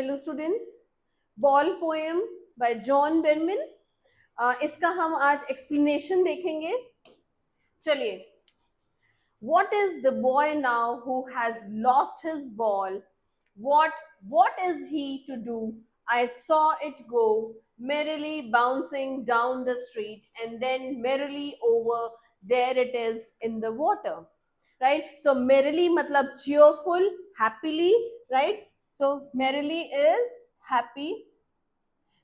Hello students, ball poem by John Berryman. इसका हम आज एक्सप्लेनेशन देखेंगे। चलिए, what is the boy now who has lost his ball? What is he to do? I saw it go merrily bouncing down the street and then merrily over. There it is in the water. Right? So merrily matlab cheerful, happily, right? So merrily is happy.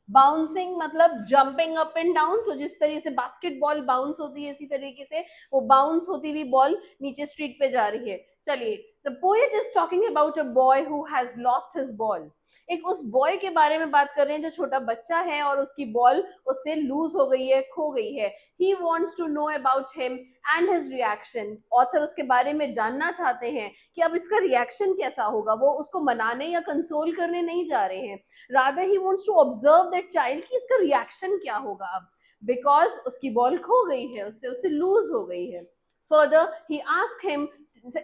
Bouncing मतलब jumping up and down, तो जिस तरीके से basketball bounce होती है इसी तरीके से वो बाउंस होती हुई बॉल नीचे स्ट्रीट पे जा रही है। चलिए, the poet is talking about a boy who has lost his ball. एक उस बॉय के बारे में बात कर रहे हैं जो छोटा बच्चा है और उसकी बॉल उससे लूज हो गई है, खो गई है। He wants to know about him and his reaction. Author उसके बारे में जानना चाहते हैं कि अब इसका रिएक्शन कैसा होगा। वो उसको मनाने या कंसोल करने नहीं जा रहे हैं, rather he wants to observe that child कि इसका रिएक्शन क्या होगा अब, बिकॉज उसकी बॉल खो गई है, उससे लूज हो गई है। Further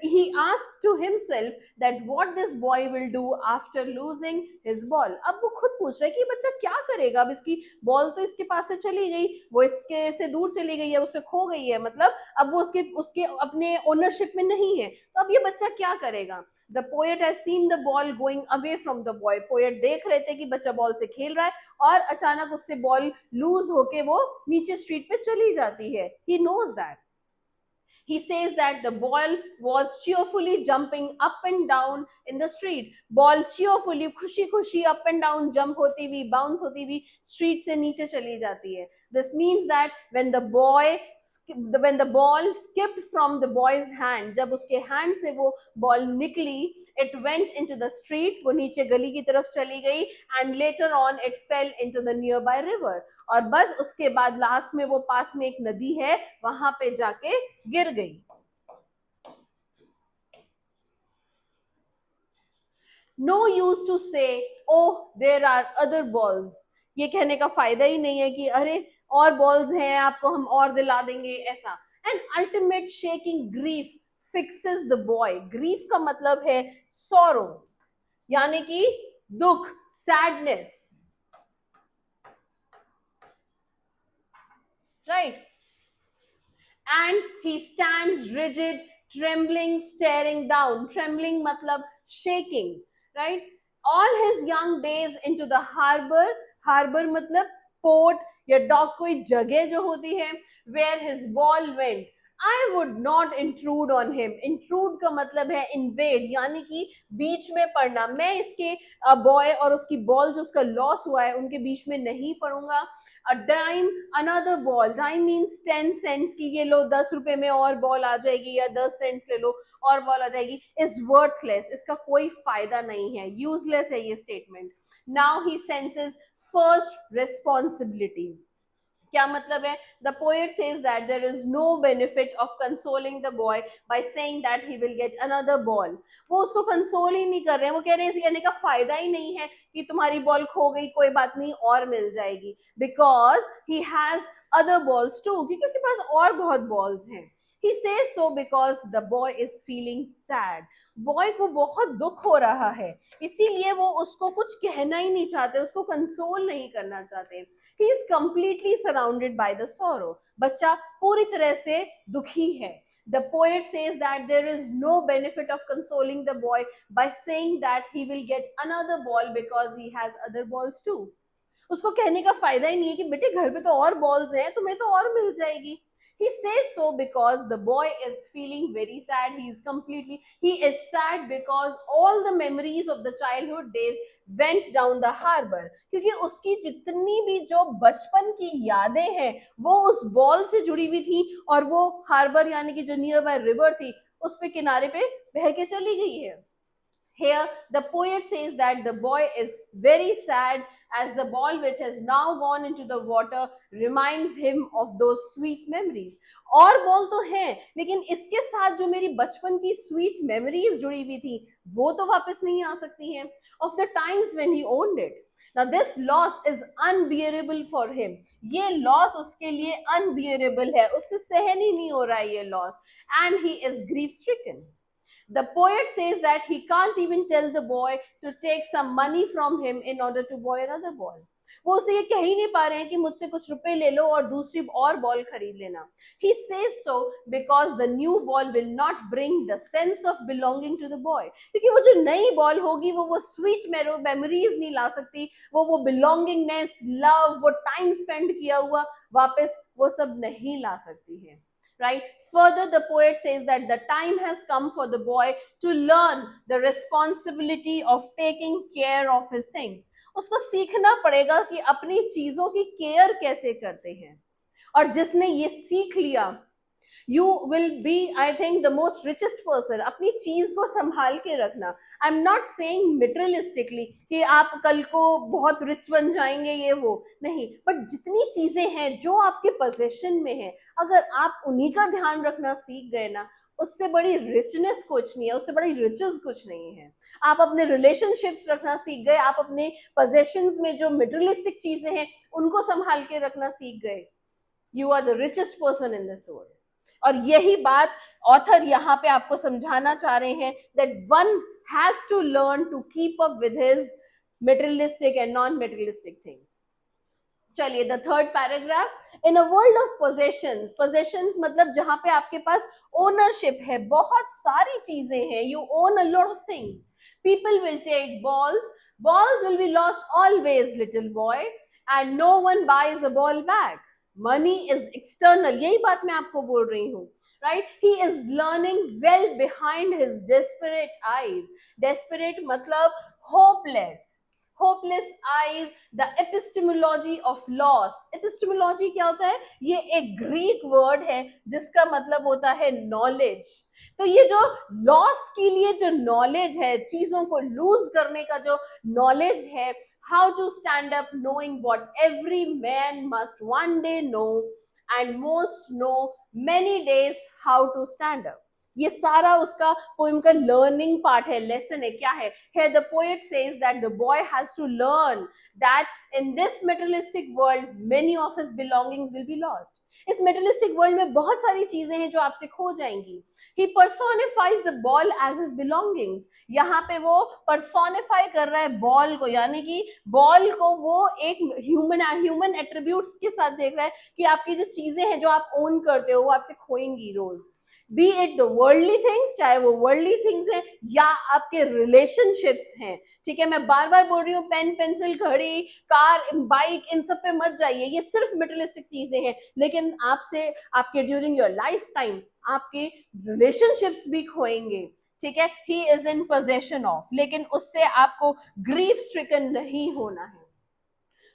he asked to himself that what this boy will do after losing his ball। अब वो खुद पूछ रहा है कि बच्चा क्या करेगा, अब इसकी बॉल तो इसके पास से चली गई, वो इसके से दूर चली गई है, उससे खो गई है, मतलब अब वो उसके उसके अपने ओनरशिप में नहीं है, तो अब ये बच्चा क्या करेगा। The poet has seen the ball going away from the boy। Poet देख रहे थे कि बच्चा बॉल से खेल रहा है और अचानक उससे बॉल लूज होके वो नीचे स्ट्रीट पे चली जाती है। He knows that। He says that the ball was cheerfully jumping up and down in the street। Ball cheerfully खुशी खुशी up and down jump होती हुई, bounce होती हुई street से नीचे चली जाती है। This means that when the ball skipped from the boy's hand, जब उसके hand से वो ball निकली, it went into the street, वो नीचे गली की तरफ चली गई, and later on it fell into the nearby river। और बस उसके बाद लास्ट में वो पास में एक नदी है, वहां पे जाके गिर गई। No use to say oh there are other balls. ये कहने का फायदा ही नहीं है कि अरे और बॉल्स हैं, आपको हम और दिला देंगे, ऐसा। And ultimate shaking grief fixes the boy. Grief का मतलब है सॉरो, यानी कि दुख, sadness, right. And he stands rigid, trembling, staring down। Trembling matlab shaking, right? All his young days into the harbor। Harbor matlab port या dock, कोई जगह जो होती है, where his ball went। I would not intrude on him। Intrude का मतलब है invade, यानी कि बीच में पड़ना। मैं इसके बॉय और उसकी बॉल जो उसका लॉस हुआ है उनके बीच में नहीं पड़ूंगा। A dime another ball. Dime means 10 cents की, ये लो 10 रुपए में और बॉल आ जाएगी, या 10 सेंट्स ले लो और बॉल आ जाएगी। इज वर्थलेस, इसका कोई फायदा नहीं है, यूजलेस है ये statement. Now he senses first responsibility. क्या मतलब है? The poet says that there is no benefit of consoling the boy by saying that he will get another ball. वो उसको कंसोल ही नहीं कर रहे हैं, वो कह रहे हैं इस कहने का फायदा ही नहीं है कि तुम्हारी बॉल खो गई, कोई बात नहीं और मिल जाएगी, because he has other balls too, क्योंकि उसके पास और बहुत बॉल्स हैं। He says so because the boy is feeling sad। Boy को बहुत दुख हो रहा है, इसीलिए वो उसको कुछ कहना ही नहीं चाहते, उसको कंसोल नहीं करना चाहते। He is completely surrounded by the sorrow। बच्चा पूरी तरह से दुखी है। The poet says that there is no benefit of consoling the boy by saying that he will get another ball because he has other balls too। उसको कहने का फायदा ही नहीं है कि बेटे घर पे तो और बॉल्स हैं, तुम्हें तो और मिल जाएगी। He says so because the boy is feeling very sad। He is sad because all the memories of the childhood days went down the harbor। क्योंकि उसकी जितनी भी जो बचपन की यादें हैं वो उस बॉल से जुड़ी हुई थी, और वो हार्बर यानी कि जो नियर बाय रिवर थी उस पे किनारे पे बह के चली गई है। Here, the poet says that the boy is very sad as the ball which has now gone into the water reminds him of those sweet memories। और बॉल तो है, लेकिन इसके साथ जो मेरी बचपन की स्वीट मेमोरीज जुड़ी हुई थी वो तो वापस नहीं आ सकती हैं, of the times when he owned it। Now this loss is unbearable for him। ये लॉस उसके लिए unbearable है, उससे सहन ही नहीं हो रहा है ये loss, and he is grief stricken। The poet says that he can't even tell the boy to take some money from him in order to buy another ball. वो उसे ये कह ही नहीं पा रहे हैं कि मुझसे कुछ रुपए ले लो और दूसरी और बॉल खरीद लेना. He says so because the new ball will not bring the sense of belonging to the boy. क्योंकि वो जो नई बॉल होगी वो स्वीट मेमोरीज नहीं ला सकती, वो बिलोंगिंगनेस, लव, वो टाइम स्पेंड किया हुआ वापस वो सब नहीं ला सकती है. Right? Further, the poet says that the time has come for the boy to learn the responsibility of taking care of his things. उसको सीखना पड़ेगा कि अपनी चीजों की केयर कैसे करते हैं. और जिसने ये सीख लिया, you will be, I think, the most richest person. अपनी चीज को संभाल के रखना. I'm not saying materialistically कि आप कल को बहुत रिच बन जाएंगे, ये वो नहीं, बट जितनी चीजें हैं जो आपके पोजेशन में है, अगर आप उन्हीं का ध्यान रखना सीख गए ना, उससे बड़ी रिचनेस कुछ नहीं है, उससे बड़ी रिचेस कुछ नहीं है. आप अपने रिलेशनशिप्स रखना सीख गए, आप अपने पोजेशंस में जो मटेरियलिस्टिक चीजें हैं उनको संभाल के रखना सीख गए, you are the richest person in this world. और यही बात ऑथर यहाँ पे आपको समझाना चाह रहे हैं, that one has to learn to keep up with his materialistic and non materialistic things. चलिए, the third paragraph. In a world of possessions, possessions मतलब जहां पे आपके पास ओनरशिप है, बहुत सारी चीजें हैं, you own a lot of things. People will take balls will be lost always, little boy, and no one buys a ball back. Money is external, यही बात मैं आपको बोल रही हूँ. Right? He is learning well behind his desperate eyes. Desperate मतलब hopeless. Hopeless eyes, the epistemology of loss. Epistemology क्या होता है? ये एक ग्रीक वर्ड है जिसका मतलब होता है नॉलेज. तो ये जो लॉस के लिए जो नॉलेज है, चीजों को लूज करने का जो नॉलेज है, how to stand up knowing what every man must one day know and most know many days how to stand up. ये सारा उसका पोएम का लर्निंग पार्ट है, लेसन है. क्या है? Here the poet says that the boy has to learn that in this materialistic world many of his belongings will be lost. इस materialistic world में बहुत सारी चीजें हैं जो आपसे खो जाएंगी. He personifies the ball as his belongings. यहाँ पे वो personify कर रहा है बॉल को, यानी कि बॉल को वो एक ह्यूमन एट्रीब्यूट्स के साथ देख रहा है कि आपकी जो चीजें हैं जो आप ओन करते हो वो आपसे खोएंगी रोज. Be it the worldly things, चाहे वो वर्ल्डली थिंग्स हैं या आपके रिलेशनशिप्स हैं. ठीक है, मैं बार बार बोल रही हूँ, पेन, पेंसिल, घड़ी, कार, बाइक, इन सब पे मत जाइए, ये सिर्फ मटेरियलिस्टिक चीजें हैं. लेकिन आपसे आपके ड्यूरिंग योर लाइफ टाइम आपके रिलेशनशिप्स भी खोएंगे. ठीक है, he is in possession of, लेकिन उससे आपको ग्रीफ स्ट्रिकन नहीं होना है.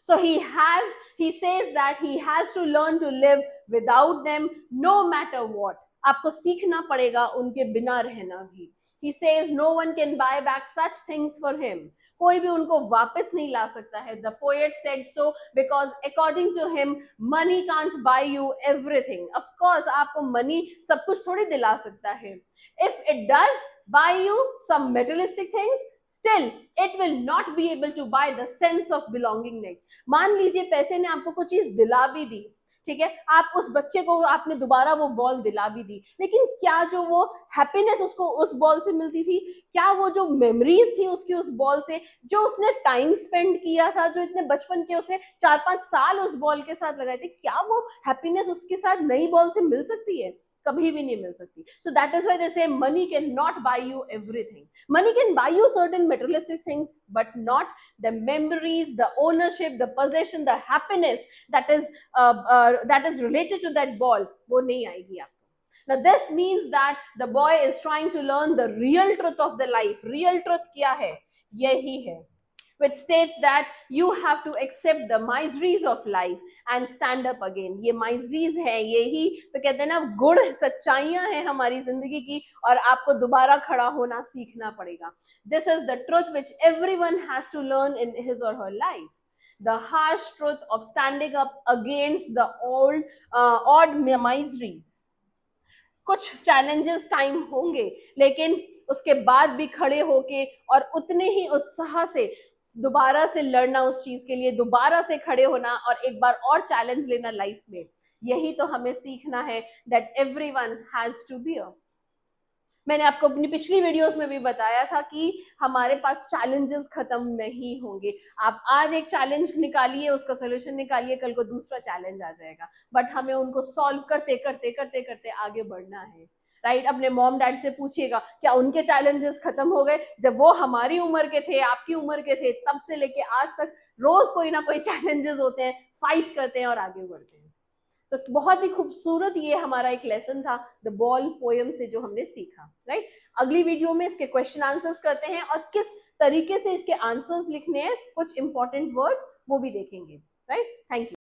So he says that he has to learn to live without them no matter what. आपको सीखना पड़ेगा उनके बिना रहना भी. He says no one can buy back such things for him. कोई भी उनको वापस नहीं ला सकता है. The poet said so because according to him money can't buy you everything. Of course आपको money सब कुछ थोड़ी दिला सकता है. If it does buy you some materialistic things, still it will not be able to buy the sense of belongingness. मान लीजिए पैसे ने आपको कुछ चीज दिला भी दी, ठीक है, आप उस बच्चे को आपने दोबारा वो बॉल दिला भी दी, लेकिन क्या जो वो हैप्पीनेस उसको उस बॉल से मिलती थी, क्या वो जो मेमोरीज थी उसकी उस बॉल से, जो उसने टाइम स्पेंड किया था, जो इतने बचपन के उसने 4-5 साल उस बॉल के साथ लगाए थे, क्या वो हैप्पीनेस उसके साथ नई बॉल से मिल सकती है? कभी भी नहीं मिल सकती. So that is why they say money cannot buy you everything. Money can buy you certain materialistic things, but not the memories, the ownership, the possession, the happiness that is related to that ball. वो नहीं आएगी आपको. Now this means that the boy is trying to learn the real truth of the life. Real truth क्या है? यही है, which states that you have to accept the miseries of life and stand up again. ये miseries है, यही तो कहते हैं ना गुड़ सच्चाइयां हैं हमारी जिंदगी की, और आपको दोबारा खड़ा होना सीखना पड़ेगा. This is the truth which everyone has to learn in his or her life. The harsh truth of standing up against the odd miseries. कुछ challenges टाइम होंगे, लेकिन उसके बाद भी खड़े होके और उतने ही उत्साह से दोबारा से लड़ना उस चीज के लिए, दोबारा से खड़े होना और एक बार और चैलेंज लेना लाइफ में, यही तो हमें सीखना है. That everyone has to bear. मैंने आपको अपनी पिछली वीडियोस में भी बताया था कि हमारे पास चैलेंजेस खत्म नहीं होंगे। आप आज एक चैलेंज निकालिए, उसका सोल्यूशन निकालिए, कल को दूसरा चैलेंज आ जाएगा, बट हमें उनको सॉल्व करते करते करते करते आगे बढ़ना है, राइट? अपने मॉम डैड से पूछिएगा, क्या उनके चैलेंजेस खत्म हो गए? जब वो हमारी उम्र के थे, आपकी उम्र के थे, तब से लेके आज तक रोज कोई ना कोई चैलेंजेस होते हैं, फाइट करते हैं और आगे बढ़ते हैं। तो बहुत ही खूबसूरत ये हमारा एक लेसन था द बॉल पोयम से जो हमने सीखा, राइट? अगली वीडियो में इसके क्वेश्चन आंसर्स करते हैं और किस तरीके से इसके आंसर्स लिखने हैं, कुछ इंपॉर्टेंट वर्ड्स वो भी देखेंगे, राइट? Thank you.